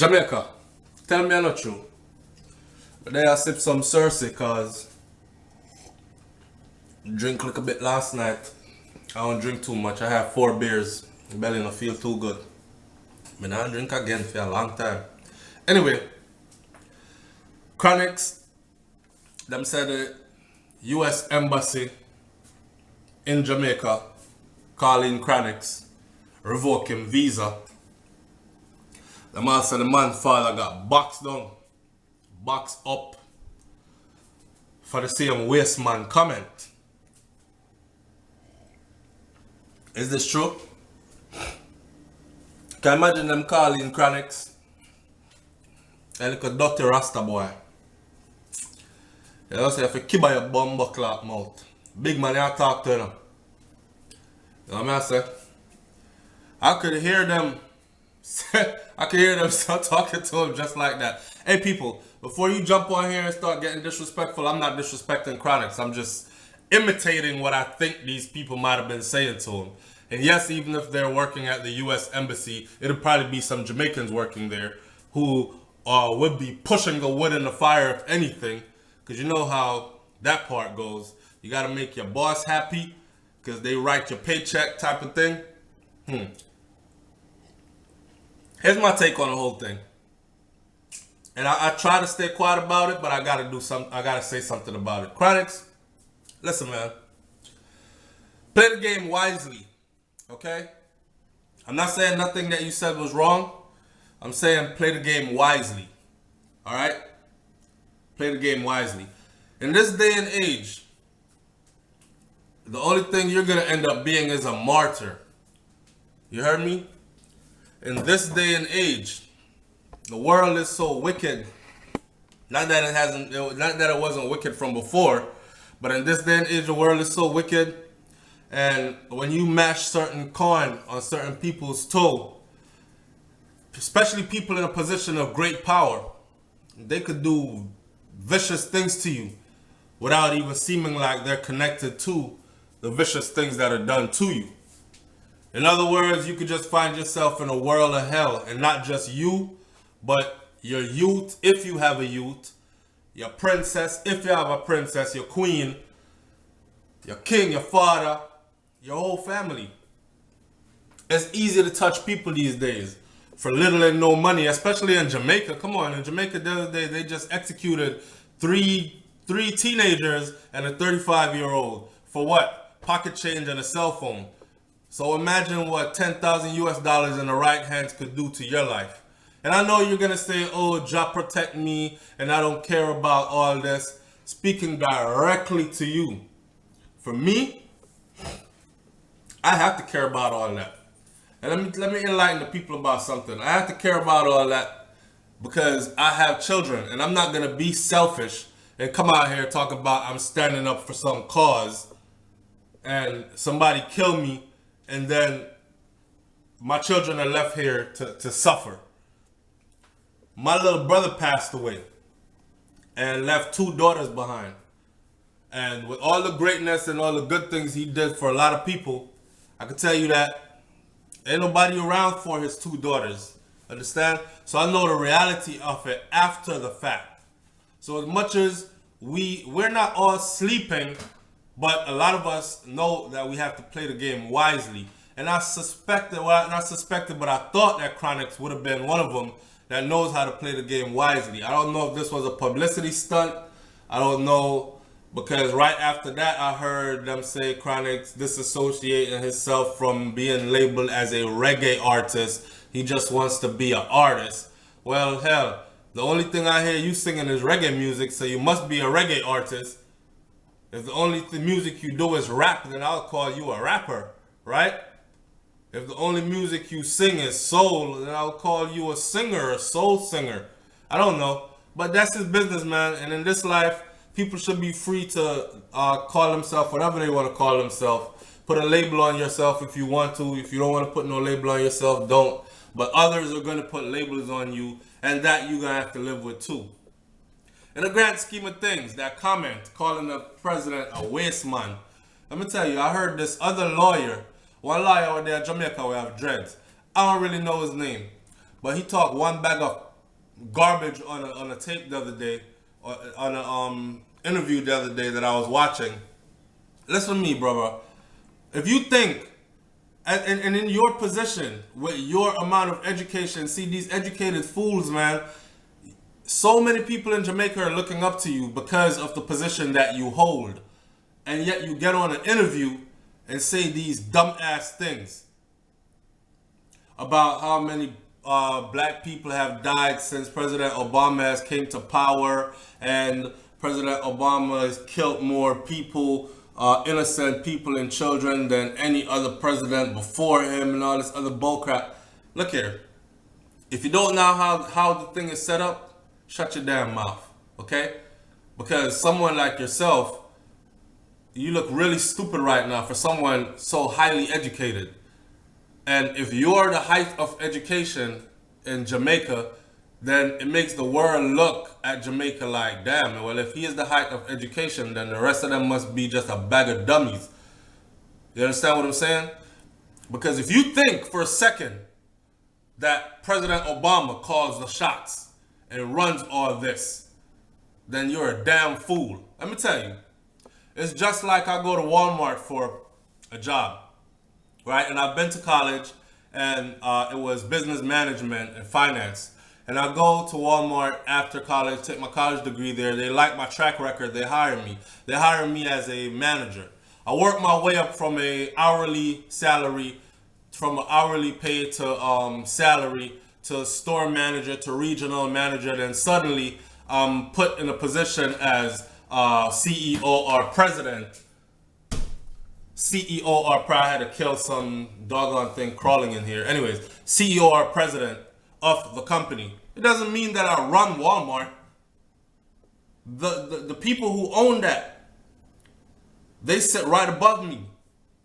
Jamaica, tell me I'm not true. But then I sip some Cersei cause drink like a bit last night. I don't drink too much. I have 4 beers. Belly don't feel too good. But I don't drink again for a long time. Anyway, CHRONIXX, them said the US Embassy in Jamaica calling CHRONIXX, revoking visa. The man said the man's father got boxed down, boxed up for the same waste man comment. Is this true? Can you imagine them calling CHRONIXX a little dirty Rasta boy? You know, say if you keep your bumbo clock mouth. Big man, you talk to them. You know what I say? I could hear them start talking to him just like that. Hey people, before you jump on here and start getting disrespectful, I'm not disrespecting CHRONIXX. I'm just imitating what I think these people might have been saying to him. And yes, even if they're working at the US Embassy, it'll probably be some Jamaicans working there who would be pushing the wood in the fire if anything. Because you know how that part goes. You got to make your boss happy because they write your paycheck type of thing. Here's my take on the whole thing. And I try to stay quiet about it, but I gotta do something. I gotta say something about it. CHRONIXX, listen, man. Play the game wisely, okay? I'm not saying nothing that you said was wrong. I'm saying play the game wisely, all right? Play the game wisely. In this day and age, the only thing you're gonna end up being is a martyr. You heard me? In this day and age, the world is so wicked. Not that it wasn't wicked from before, but in this day and age, the world is so wicked. And when you mash certain corn on certain people's toe, especially people in a position of great power, they could do vicious things to you without even seeming like they're connected to the vicious things that are done to you. In other words, you could just find yourself in a world of hell, and not just you, but your youth, if you have a youth, your princess, if you have a princess, your queen, your king, your father, your whole family. It's easy to touch people these days for little and no money, especially in Jamaica. Come on, in Jamaica the other day, they just executed three teenagers and a 35-year-old for what? Pocket change and a cell phone. So imagine what 10,000 US dollars in the right hands could do to your life. And I know you're going to say, oh, Jah protect me and I don't care about all this. Speaking directly to you. For me, I have to care about all that. And let me enlighten the people about something. I have to care about all that because I have children. And I'm not going to be selfish and come out here and talk about I'm standing up for some cause and somebody kill me. And then my children are left here to suffer. My little brother passed away and left 2 daughters behind. And with all the greatness and all the good things he did for a lot of people, I can tell you that ain't nobody around for his 2 daughters. Understand? So I know the reality of it after the fact. So as much as we're not all sleeping, but a lot of us know that we have to play the game wisely. And I suspected, well, not suspected, but I thought that CHRONIXX would have been one of them that knows how to play the game wisely. I don't know if this was a publicity stunt. I don't know, because right after that, I heard them say CHRONIXX disassociating himself from being labeled as a reggae artist. He just wants to be an artist. Well, hell, the only thing I hear you singing is reggae music, so you must be a reggae artist. If the only music you do is rap, then I'll call you a rapper, right? If the only music you sing is soul, then I'll call you a singer, a soul singer. I don't know. But that's his business, man. And in this life, people should be free to call themselves whatever they want to call themselves. Put a label on yourself if you want to. If you don't want to put no label on yourself, don't. But others are going to put labels on you, and that you're going to have to live with too. In the grand scheme of things, that comment calling the president a waste man. Let me tell you, I heard this other lawyer, one lawyer over there in Jamaica, we have dreads. I don't really know his name, but he talked one bag of garbage on a tape the other day, or on a interview the other day that I was watching. Listen to me, brother. If you think, and in your position, with your amount of education, see these educated fools, man, so many people in Jamaica are looking up to you because of the position that you hold. And yet you get on an interview and say these dumbass things about how many black people have died since President Obama has came to power, and President Obama has killed more people, innocent people and children, than any other president before him, and all this other bullcrap. Look here. If you don't know how the thing is set up, shut your damn mouth, okay? Because someone like yourself, you look really stupid right now for someone so highly educated. And if you're the height of education in Jamaica, then it makes the world look at Jamaica like, damn, well, if he is the height of education, then the rest of them must be just a bag of dummies. You understand what I'm saying? Because if you think for a second that President Obama calls the shots and runs all this, then you're a damn fool. Let me tell you, it's just like I go to Walmart for a job, right? And I've been to college, and it was business management and finance. And I go to Walmart after college, take my college degree there. They like my track record. They hire me. They hire me as a manager. I work my way up from a hourly salary, from an hourly pay to salary, to store manager, to regional manager. Then suddenly I'm put in a position as CEO or president. CEO or probably had to kill some doggone thing crawling in here. Anyways, CEO or president of the company. It doesn't mean that I run Walmart. The people who own that, they sit right above me,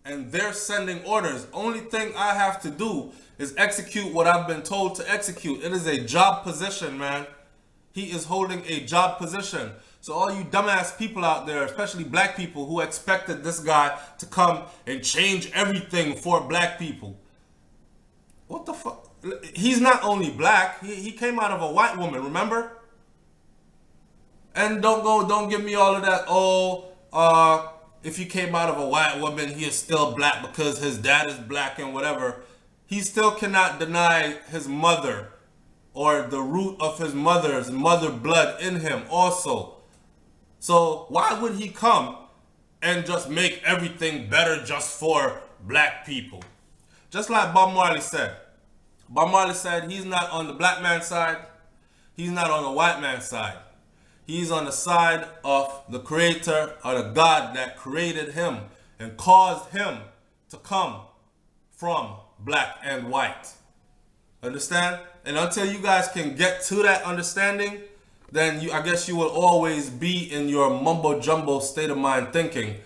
and they're sending orders. Only thing I have to do is execute what I've been told to execute. It is a job position, man. He is holding a job position. So all you dumbass people out there, especially black people, who expected this guy to come and change everything for black people. What the fuck? He's not only black, he came out of a white woman, remember? And don't give me all of that, if he came out of a white woman, he is still black because his dad is black and whatever. He still cannot deny his mother, or the root of his mother's mother blood in him also. So why would he come and just make everything better just for black people? Just like Bob Marley said. Bob Marley said he's not on the black man's side. He's not on the white man's side. He's on the side of the creator, or the God that created him and caused him to come from black and white. Understand? And until you guys can get to that understanding, then I guess you will always be in your mumbo jumbo state of mind thinking.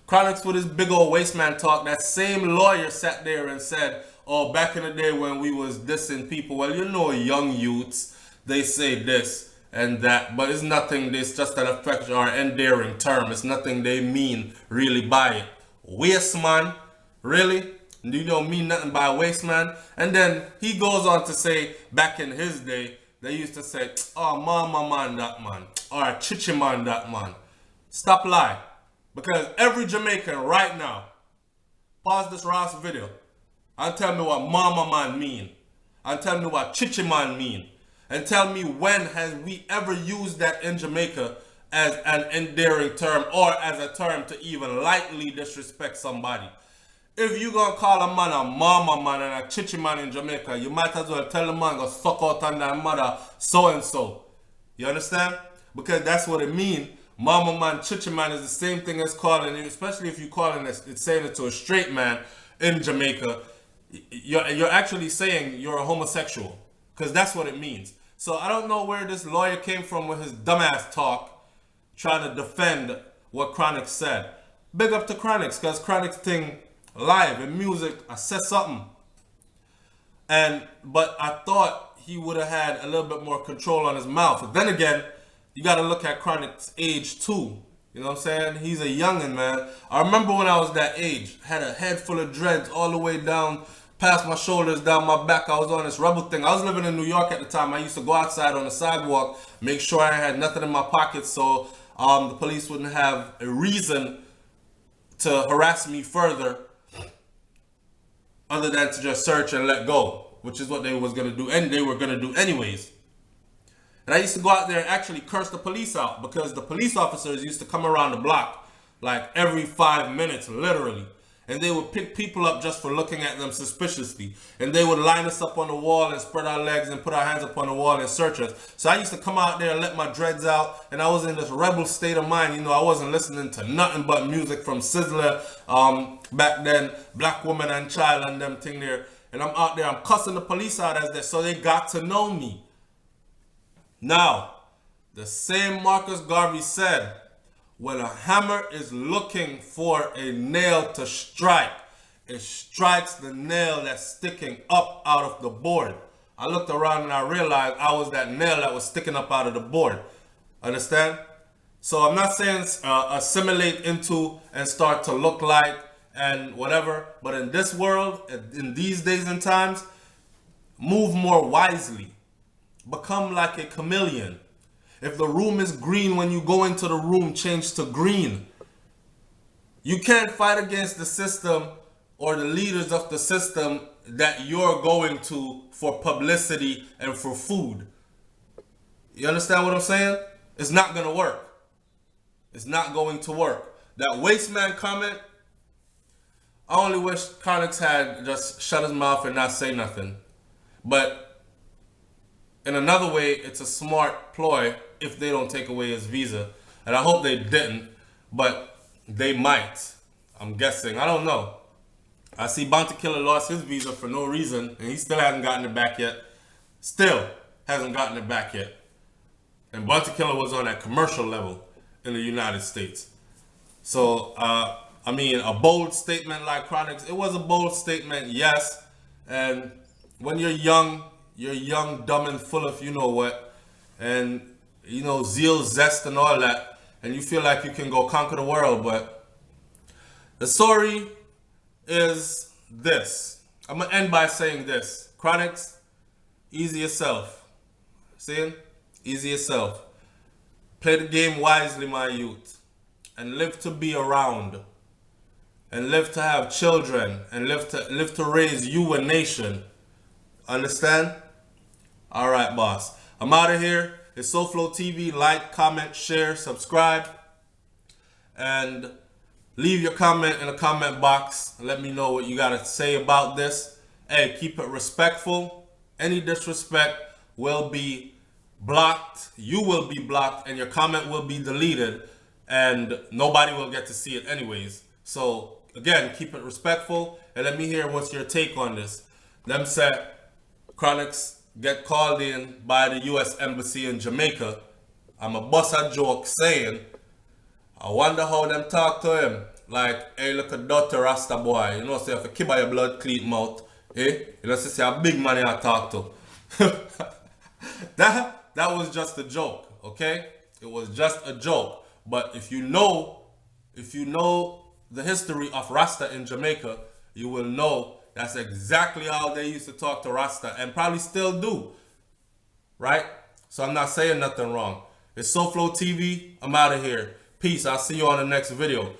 CHRONIXX with his big old waste man talk. That same lawyer sat there and said, oh, back in the day when we was dissing people, well, you know, young youths, they say this and that, but it's nothing, it's just an affection or endearing term. It's nothing they mean really by it. Waste man, really? You don't mean nothing by waste man? And then he goes on to say, back in his day, they used to say, oh, mama man that man, or chichi man that man. Stop lie. Because every Jamaican right now, pause this Ross video, and tell me what mama man mean. And tell me what chichi man mean. And tell me when has we ever used that in Jamaica as an endearing term, or as a term to even lightly disrespect somebody. If you gonna call a man a mama man and a chichi man in Jamaica, you might as well tell the man go suck out on that mother so and so. You understand? Because that's what it means. Mama man, chichi man is the same thing as calling it, especially if you calling it, it's saying it to a straight man in Jamaica. You're actually saying you're a homosexual, because that's what it means. So I don't know where this lawyer came from with his dumbass talk, trying to defend what CHRONIXX said. Big up to CHRONIXX, because CHRONIXX thing live in music, I said something. But I thought he would have had a little bit more control on his mouth. But then again, you got to look at CHRONIXX's age too. You know what I'm saying? He's a youngin', man. I remember when I was that age, had a head full of dreads all the way down past my shoulders, down my back. I was on this rebel thing. I was living in New York at the time. I used to go outside on the sidewalk, make sure I had nothing in my pockets so the police wouldn't have a reason to harass me further other than to just search and let go, which is what they was gonna do, and they were gonna do anyways. And I used to go out there and actually curse the police out because the police officers used to come around the block like every 5 minutes, literally. And they would pick people up just for looking at them suspiciously. And they would line us up on the wall and spread our legs and put our hands up on the wall and search us. So I used to come out there and let my dreads out. And I was in this rebel state of mind. You know, I wasn't listening to nothing but music from Sizzler back then, Black Woman and Child and them thing there. And I'm out there, I'm cussing the police out as that. So they got to know me. Now, the same Marcus Garvey said, when a hammer is looking for a nail to strike, it strikes the nail that's sticking up out of the board. I looked around and I realized I was that nail that was sticking up out of the board. Understand? So I'm not saying assimilate into and start to look like and whatever, but in this world, in these days and times, move more wisely. Become like a chameleon. If the room is green, when you go into the room, change to green. You can't fight against the system or the leaders of the system that you're going to for publicity and for food. You understand what I'm saying? It's not going to work. It's not going to work. That waste man comment, I only wish CHRONIXX had just shut his mouth and not say nothing. But in another way, it's a smart ploy if they don't take away his visa. And I hope they didn't, but they might. I'm guessing. I don't know. I see Bounty Killer lost his visa for no reason, and he still hasn't gotten it back yet. Still hasn't gotten it back yet. And Bounty Killer was on that commercial level in the United States. So, I mean, a bold statement like CHRONIXX, it was a bold statement, yes. And when you're young, dumb, and full of you know what, and you know, zeal, zest, and all that, and you feel like you can go conquer the world. But the story is this. I'm gonna end by saying this: CHRONIXX, easy yourself. See? Easy yourself. Play the game wisely, my youth, and live to be around, and live to have children, and live to raise you a nation. Understand? All right, boss. I'm out of here. It's SouFLoTV. Like, comment, share, subscribe, and leave your comment in the comment box. Let me know what you got to say about this. Hey, keep it respectful. Any disrespect will be blocked. You will be blocked, and your comment will be deleted, and nobody will get to see it anyways. So again, keep it respectful, and let me hear what's your take on this. Them said CHRONIXX get called in by the U.S. Embassy in Jamaica. I'm a bust a joke saying, I wonder how them talk to him. Like, hey, look at Dr. Rasta boy. You know, say if you keep your blood clean mouth, eh? You know, say a big man I talk to. That was just a joke, okay? It was just a joke. But if you know the history of Rasta in Jamaica, you will know that's exactly how they used to talk to Rasta, and probably still do, right? So I'm not saying nothing wrong. It's SouFLoTV. I'm out of here. Peace. I'll see you on the next video.